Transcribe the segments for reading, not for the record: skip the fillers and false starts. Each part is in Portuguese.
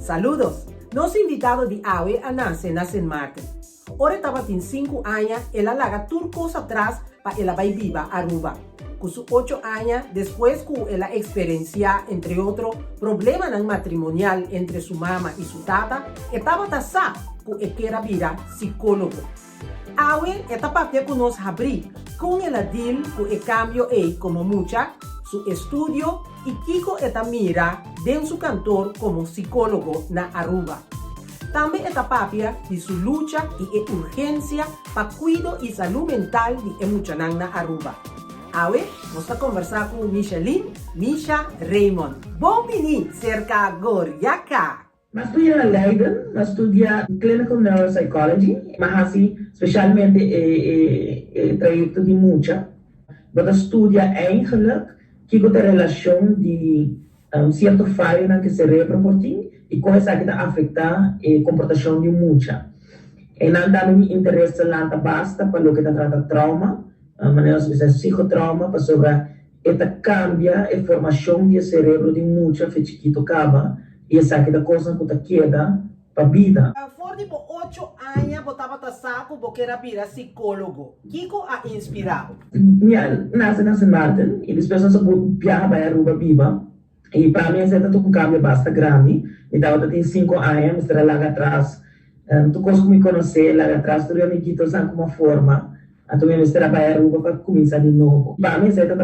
Saludos! Nosso invitado de hoje nasce na St. Martin. Ora estava tem 5 anos, ela larga tudo coisa atrás para ela vai viva a Aruba. Com seus 8 anos, depois que ela experiencia, entre outros, problemas no matrimonial entre sua mama e sua tata, estava tasá que ela queria virar psicólogo. Hoje, esta papel que nós abrir, com ela deal com o cambio como mucha, su estudio e Kiko esta mira de su cantor como psicólogo na Aruba. Também esta papia de sua luta e urgência para cuidado e saúde mental de emuchanan na Aruba. Hoje, vamos conversar com Misha Raymond. Bom menino, cerca Goriaca. Mas estudia na Leiden, mas estudia Clinical Neuropsychology, mas assim, especialmente o trajecto de mucha. Você estudia eigenlijk que tem relação de certo falha no cérebro por ti e como isso afeta a comportação de mucha. E não também me interessa lá basta para o que trata trauma, maneira de psicotrauma, para sobre esta cambia a formação do cérebro de mucha feito que tocava e essa que da coisa que queda para a vida. For de 8 anos, botava saco porque era virar psicólogo. Kiko a inspirado. Minha nasce na St. Martin e as pessoas viajam para Aruba viva. E para mim, esse é um cambio bastante grande. Então, eu tenho 5 anos, mas lá atrás, tu consegues me conhecer, lá atrás, tu me quito como forma. Então, eu estou para Aruba para começar de novo. Para mim, isso é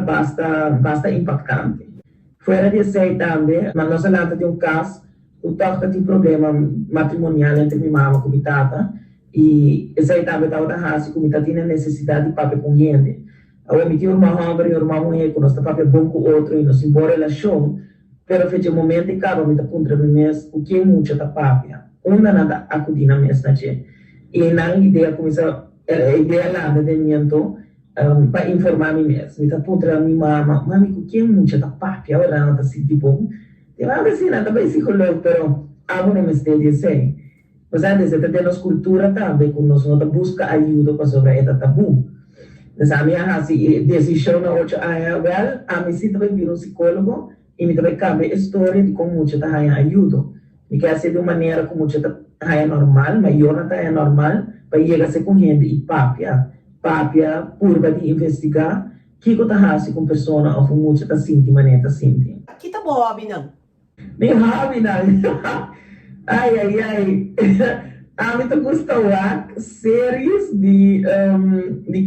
bastante impactante. Fora de ser também, mas nós lá tem um caso, o toque tem problema matrimonial entre minha mãe e minha tata, e esse aí também estava da raça, como está tendo necessidade de papel com gente. Eu me tinha uma homem e uma mulher, que nós está papel bom com o outro, e nós embora relação, pero fez um momento e acaba, me está puntra me mês, o que é muito está papel. Uma nada acudir na mês, e na ideia começa, a ideia lá, de dentro, para informar me mesmo. Me está puntra minha mãe, o que é muito está papel, ela não está assim, tipo, eu não sei nada para psicólogo, pero amo não me esteja dizendo. Mas antes, até temos cultura também, quando nós busca ajuda para sobre esse tabu. Mas a minha decisão na outra well, a mim sim também vir psicólogo e me também cabe a história de como muita está ajuda. Me quer ser de uma maneira como muita está normal, mas eu não está normal, para chegar a ser com gente e papia, purba de investigar, que está com pessoa ou com muita está sentindo, maneira sentindo. Aqui tá bom, Abinão. Bem rápido, ai. A mim gusta lá séries de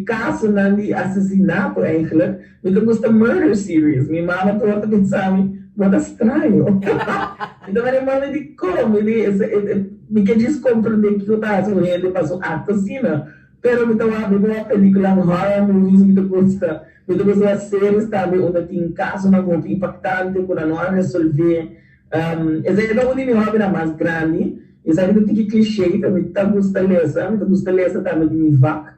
casos de assassinato, eigenlijk. Me gusta murder series. Minha mãe toda pensava, muito estranho. Então, minha mãe de como, me quer descompreender que eu estava fazendo, passou ato assim, pero me estava vendo uma película, horror movies, me gusta. Me gusta as séries também, onde tem casos muito impactantes, quando não há resolver. Esse é o meu hobby mais grande. Esse é o tipo de clichê, eu me gusta ler também de minha vaca.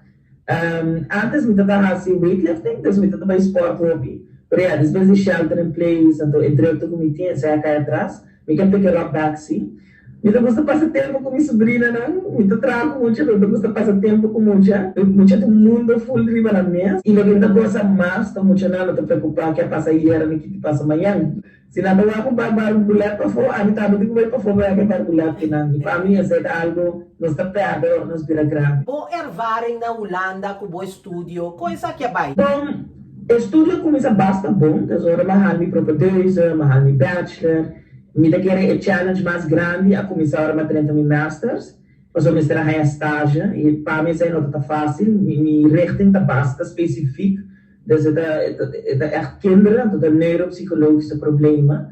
Antes me estava assim, weightlifting, então me estava esporte hobby. Porque às vezes shelter in place, então entre outro comitê, sai aqui atrás, me quer pegar o taxi. Me gusta passar tempo com minha sobrinha, não? Me trago muito, me gusta passar tempo com muita do mundo full de riba na mesa. E o que me gosta mais, estou muito não te preocupar que passa hier e que te passa amanhã. Se não eu vou barbar um boleto para fora, a mim tá muito bem para fora, que barbar boleto que não. E para mim isso é algo, nós está perto, nós vira grande. Bom, ervarem na Holanda com o estúdio, coisa que é bem. Bom, o estúdio começa bastante bom, então eu mahal mi próprio 2 anos, mahal mi bachelor. Me querer o challenge mais grande a começar a 30 mil masters, mas eu me estou a estágio e para mim isso não está fácil, me richting está bastante específico, desde a kinderen tot de neuropsychologische problemen.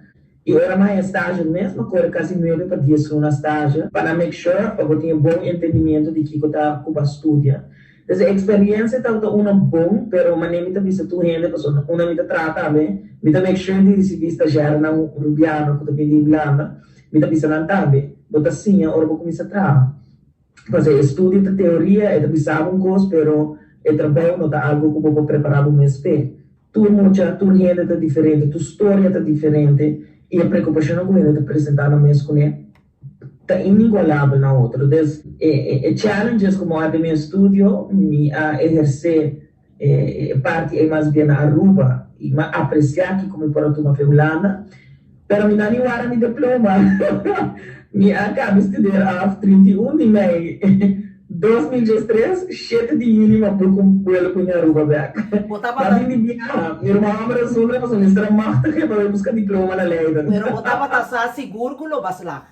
E agora mais estágio mesmo, agora quase 9 para 10 na estágio, para make sure que eu tenha bom entendimento de que eu está com a estudia. Então, a experiência está bom, pero maneira de vista tu rende, pessoa, uma me trata bem, me make sure de se vista já na rubiano, que também de Irlanda, me vista não também, bota assim, agora vou começar a trabalhar. Porque estudo de teoria, é de pensar coisa, pero o trabalho não está algo que eu vou preparar para o mês pé. Tu rende está diferente, tua história está diferente, e a preocupação com ele de apresentar no mês com ele está inigualável na outra. Então, challenges como a de meu estúdio, me a exercer parte é mais bem na Aruba, e apreciar que como para uma Holanda, Pero mi nani wara mi diploma. Mi acabei de estudar af 31 de maio 2003, 7 de junho, mas por cumprir com a Aruba back. Botava Mas me viaja, minha irmã amra sobre, mas eu estou machtig, para buscar diploma na Leiden. pero botava tasa seguro que lo vas lá.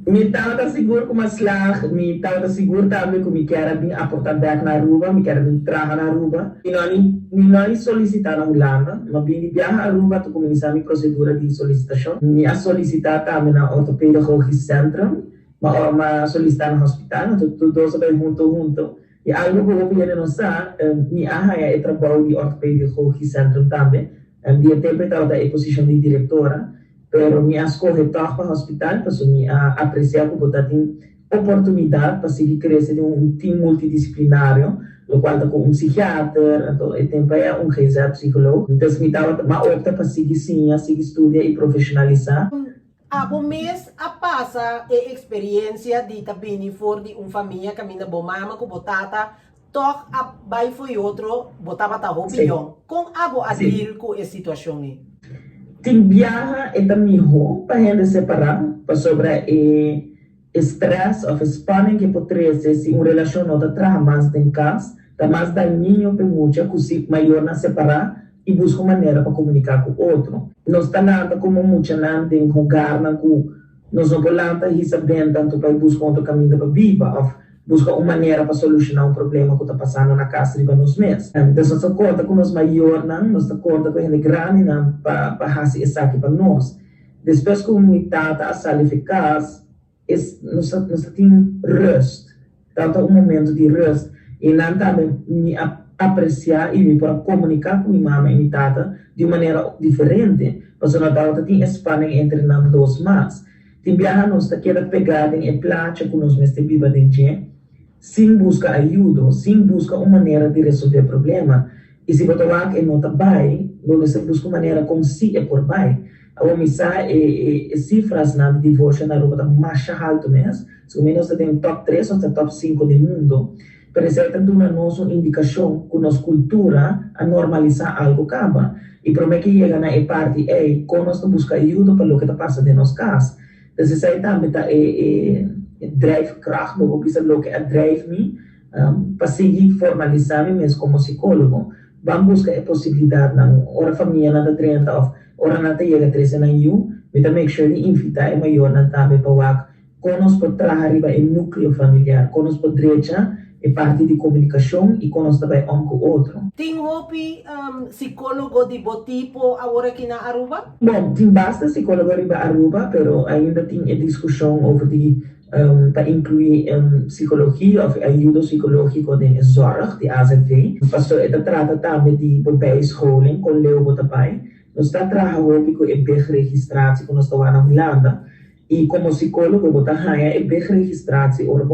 Mi estava seguro com uma slag, mi estava seguro também que me quero vir aportar back na Aruba, me quero vir trabalhar na Aruba. E não solicitar na Holanda, mas vim viajar a Aruba para começar a minha procedura de solicitação. Me a solicitar também na Ortopedagogisch Centrum, mas solicitar no hospital, tudo isso vai junto. E algo que eu queria não saber, me é trabalho de Ortopedagogisch Centrum também. De tempo estava em posição de diretora. Pero me escolhe para o hospital, para me apreciar que botar tem oportunidade para seguir crescer um time multidisciplinário, o qual está com um psiquiatra, então é tempo é reserva psicólogo. Então me dava uma opta para seguir sim, seguir estudar e profissionalizar. A bom mês a passa a experiência de também for de uma família que minha boa mama que botava toc a vai foi outro botava ta opinião. Com a boa adil com a situação aí. Tem viaja é também para gente separar, para sobre estresse ou spanning que poderia ser se uma relação não está mais em casa, está mais daninho para muita, que maior na separar e busca maneira para comunicar com o outro. Nós está nada como muita nada em lugar na que nós não podemos receber tanto para buscar outro caminho para viver, ou busca uma maneira para solucionar problema que está passando na casa de nós mesmos. Então, nós estamos conta com os maiores, nós estamos conta com a gente grande para fazer isso aqui para nós. Depois que a comunidade está sendo eficaz, nós temos rest, tanto momento de rest, e nós também me apreciar e me para comunicar com minha mãe e minha tata de maneira diferente, porque nós temos expansão entre nós dois mais. Tem viajar nós queda pegada em plate com nós mesmos viva dentro, sem buscar ajuda, sem buscar uma maneira de resolver o problema. E se você não está bem, você busca uma maneira como se é por bem. A omissão cifras na divórcio na Europa está mais alto mesmo. Se o menos tem top 3 ou top 5 do mundo, precisa ter uma nossa indicação que nossa cultura a normalizar algo acaba. E para que chega na parte, quando nós busca ajuda para o que está passando em nossa casa. Então, isso aí também está drijfkracht, ook is dat que drive me para seguir formalizar-me mesmo como psicólogo. Vamos buscar a possibilidade na hora família na 30 ou hora na chega 13 na eu, mas também make sure de invitar maior na também para o conosco por trabalhar em núcleo familiar, conosco por direita é parte de comunicação e conosco também um com o outro. Tem psicólogo de bom tipo agora aqui na Aruba? Bom, tem bastante psicólogo em Aruba, pero ainda tem a discussão over de para incluir psicologia ou ajuda psicológica de zorg, de AZV. Pastor, ela trata também de bijscholing com Leo Botapai. Nós está trabalhando com a registratie que nós estamos na Holanda. E como psicólogo, você ganha a registratie ou a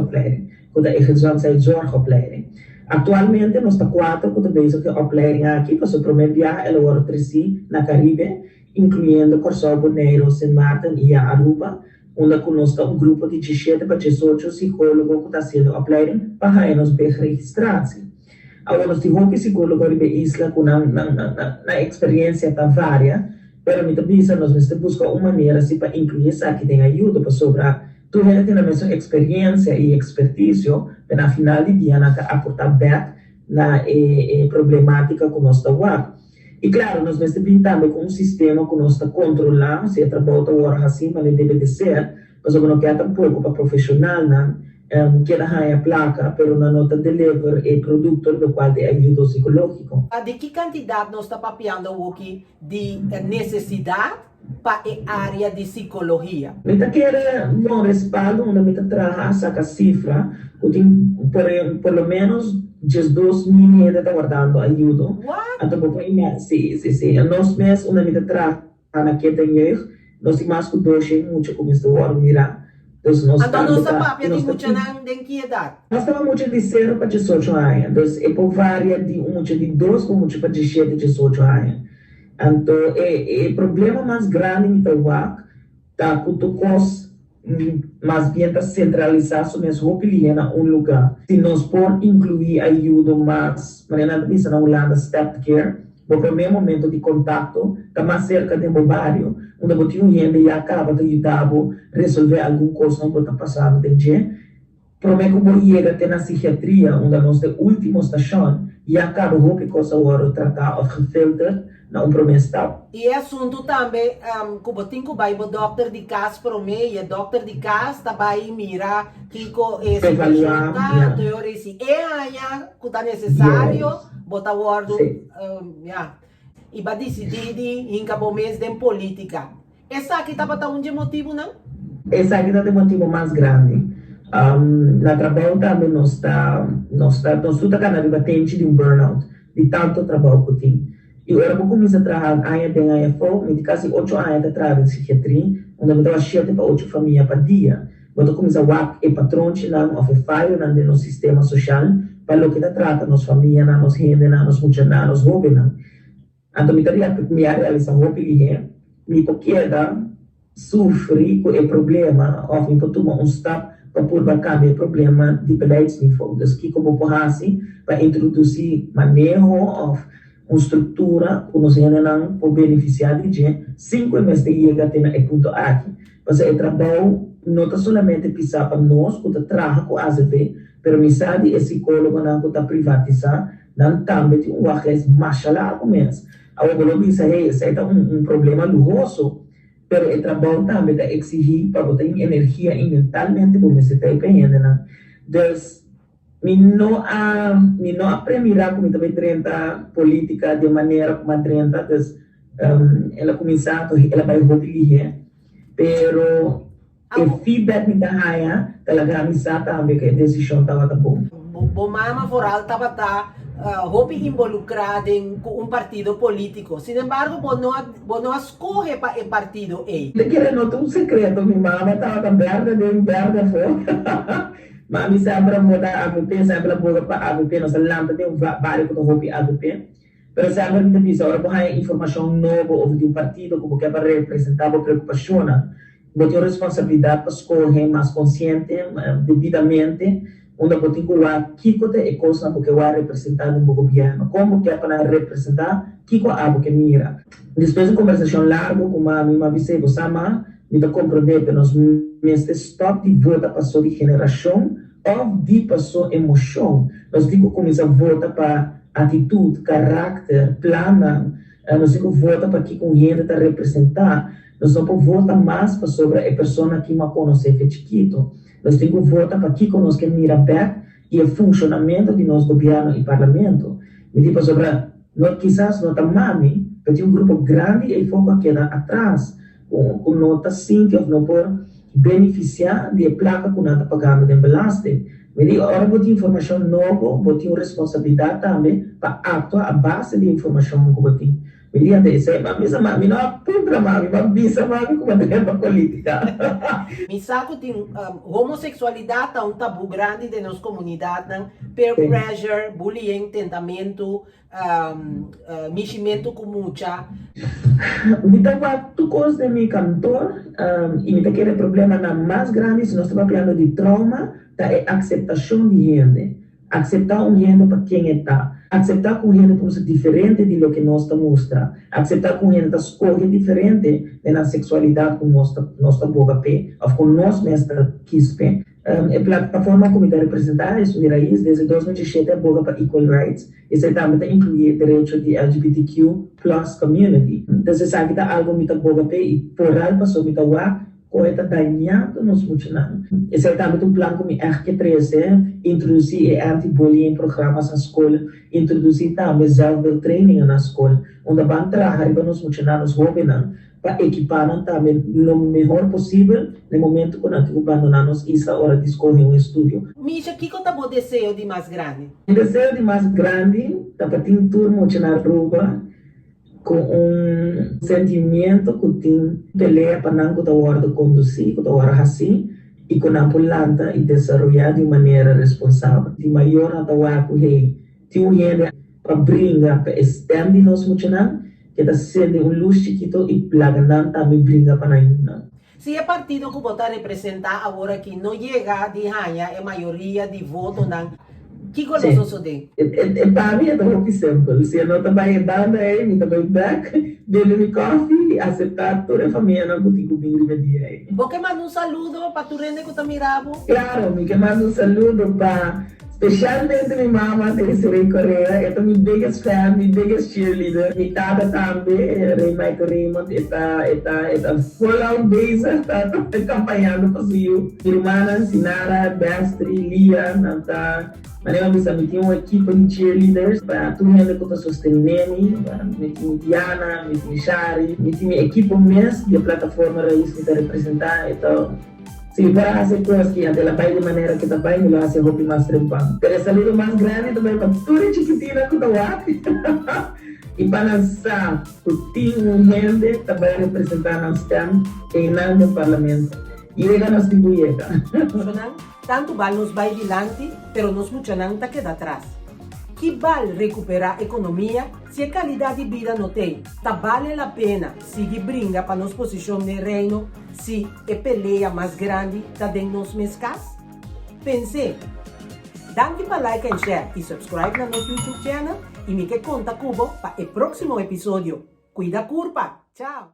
opleiding, que é a zorgopleiding. Atualmente, nós estamos 4 que bezig com a opleiding aqui, para o primeiro viagem, ela vai trazer na Caribe, incluindo Corsol, Bonaire, Sint Maarten e Aruba, onde conosco grupo de 17 para 18 psicólogos que está sendo opleiding para ganhar registratie. Agora, nós temos psicólogo na isla com na experiência está vária, mas muitas vezes nós buscamos uma maneira assim, para incluir isso aqui, tem ajuda para sobrar. Tu tem a mesma experiência e expertise, mas no final do dia, nós aportar back na problemática que nós estamos. E claro, nós temos também com um sistema que nós estamos controlando, se é trabalho agora assim, mas não deve de ser, mas não quer tampouco para profissional, que é a placa, mas não está deliver o produto do qual tem ajuda psicológica. De que quantidade nós estamos papiando aqui de necessidade para a área de psicologia? Eu quero um respaldo onde eu trabalho essa cifra, por lo menos 2.000 gente está guardando ajuda. What? Sim. Nós mesmos, onde eu trabalho naquele jeito, nós temos mais que 2 muito como estou a mirar. Então, nós estamos papiando muita ansiedade. Nós estamos muito de 0 para 18 anos. Então, é por várias de 2 para 17, 18 anos. Então, o problema mais grande em Itaúac está com os mais bem está centralizado sobre as roupas em um lugar. Se nós podemos incluir ajuda mais, mas na Holanda, step care, o primeiro momento de contato, está mais cerca do barrio, onde você tem gente e acaba de ajudar a resolver alguma coisa que está passando de dia. Prometo que você chega até na psiquiatria, onde nós de última estação, e acaba de coisa agora tratar ou gefilterd na promessa. E assunto também, como tem que vai o doctor de casa para mim, e doctor de casa também mira que esse Evaluar, teoria se é que está necessário, botar o ordem, e vai decidir em cabo mês de política. Essa aqui está para um motivo, não? Esse aqui é o motivo mais grande. Na trabalho também nós estamos batendo de burnout, de tanto trabalho que tem. E agora eu comecei a trabalhar em fome, de quase 8 anos de trabalho em psiquiatria, onde eu estava 7 para 8 famílias por dia. Eu comecei a trabalhar e patrão ou falho no sistema social, para o que trata nos famílias, nos gente, nos mulheres, nos jovens. Então, eu realizo o que me queda sofre com o problema, ou me tomar step para pôr bacana o problema de beleidsniveau. Dus que como porrasi para introduzir manejo ou uma estrutura que nos ainda por beneficiar de gente, 5 meses de chegar até o ponto aqui. Mas o trabalho não está somente pensar para nós, que trabalha com a AZV, mas mensagem de psicólogo não está privatizar, não também tem um mais largo mesmo. Agora, eu disse, esse é problema luxuoso, pero o trabalho também está exigir para botar energia e mentalmente para você estar empenhando, né? Então, não aprender como também trenta política de maneira como trenta, ela começar, ela vai ouvir, pero o feedback me dá raia, ela garantiza também que a decisão estava bom. O mama foral estava involucrado em um partido político. Sin embargo, não escolhe para o partido. Le quero notar um segredo, minha mama estava verde fora. Mas me sempre votar AVP, sempre votar para AVP, nós lembra de vários que hopi AVP. Pero sempre me diz, agora vou informação nova ou de um partido que quer representar a preocupação. Vou ter responsabilidade para escolher mais consciente, devidamente, onde eu tenho que é coisa que vai representar no governo, como que é para representar, que é algo que mira. Depois de conversação larga com a minha vice, você me compreender que nós stop de volta passou de geração ou de passou emoção. Nós digo começa a volta para atitude, caráter, plano, nós digo volta para que com gente está representar. Nós não podemos voltar mais para sobre a pessoa que me conhece de chiquito. Nós temos que voltar para que conosco mira back e o funcionamento de nosso governo e parlamento. Me digo sobre, nós quizás não estamos mami, mas tem grupo grande e foco que está atrás, com nota 5, não por beneficiar de placa que não está pagando de belastning. Me digo, agora vou ter informação nova, vou ter responsabilidade também para atuar a base de informação que vou ter. Me diga, mami, não apunta, mami, mas como é política. Me saco tem homossexualidade é um tabu grande de nossa comunidade, peer pressure, bullying, tentamento, meximento com muita. Me dá tu coisa de meu cantor e me dá aquele problema mais grande se nós estamos falando de trauma, da aceitação de gente. Aceitar um gente para quem está. Aceitar que um gente pode ser diferente de lo que nós mostra. Aceitar que um gente escolhe diferente da sexualidade que nós boga pé, ou que nós mesmo quispe. A plataforma que me dá representar é a raiz desde 2017 é boga para equal rights. Isso também inclui o direito de LGBTQ+ community. Então, você sabe que algo me dá boga pé e por algo passou me dá correta dañando nos funcionários. Esse é também um plano que me que trazer, introduzir anti-bullying programas na escola, introduzir também self-training na escola, onde vão trabalhar para nos funcionários jovens, para equipar também o melhor possível no momento que nós abandonamos essa hora de escolher um estúdio. Misha, o que é o desejo de mais grande? O desejo de mais grande é para ter turma na rua, com sentimento que tem pelea para não que hora de conduzir, que hora assim, e com a planta e desenvolver de maneira responsável. De maior a hora que tem um gente para brincar, para estender nos funcionários, que está sendo luz chiquito e plaga também brinca para nós. Se é partido que você representar agora que não chega de ganhar a maioria de votos, Que goloso de. Para mim é tão simples. Se eu não trabalho dando aí, me trabalho back, bebe coffee, aceitar toda a família não contigo bem de dia. Porque manda um saludo para tu rende que tá miravo. Claro, me mando um saludo para especialmente minha mamãe, Teresirei Correa, é minha biggest fan, minha biggest cheerleader. Minha tata também, Rei Michael Raymond, está full on base, está acompanhando o Brasil. Minha irmã, Sinara, Bestri, Lian, está. Mas eu tinha uma equipe de cheerleaders para tudo que eu estou sustentando, minha Diana, minha Shari, minha equipe mesmo de plataforma raiz que está representar, então. Sim, para fazer coisas que ela vai de maneira que também não hace roupa mais trempando. Pero salido mais grande também para tudo chiquitina que está e para lançar o time gente também representar nós estamos no parlamento. E ele nos dibuieta. Tanto vale nos vai dilante, pero nos mucha nanta queda atrás. Que vale recuperar a economia se a qualidade de vida não tem? Tá vale a pena seguir brinca para nos posição de reino se a peleia mais grande tá dentro nos mescas? Pense. Danke para like and share e subscribe no nosso YouTube channel e me que conta cubo para o próximo episódio. Cuida curpa. Tchau.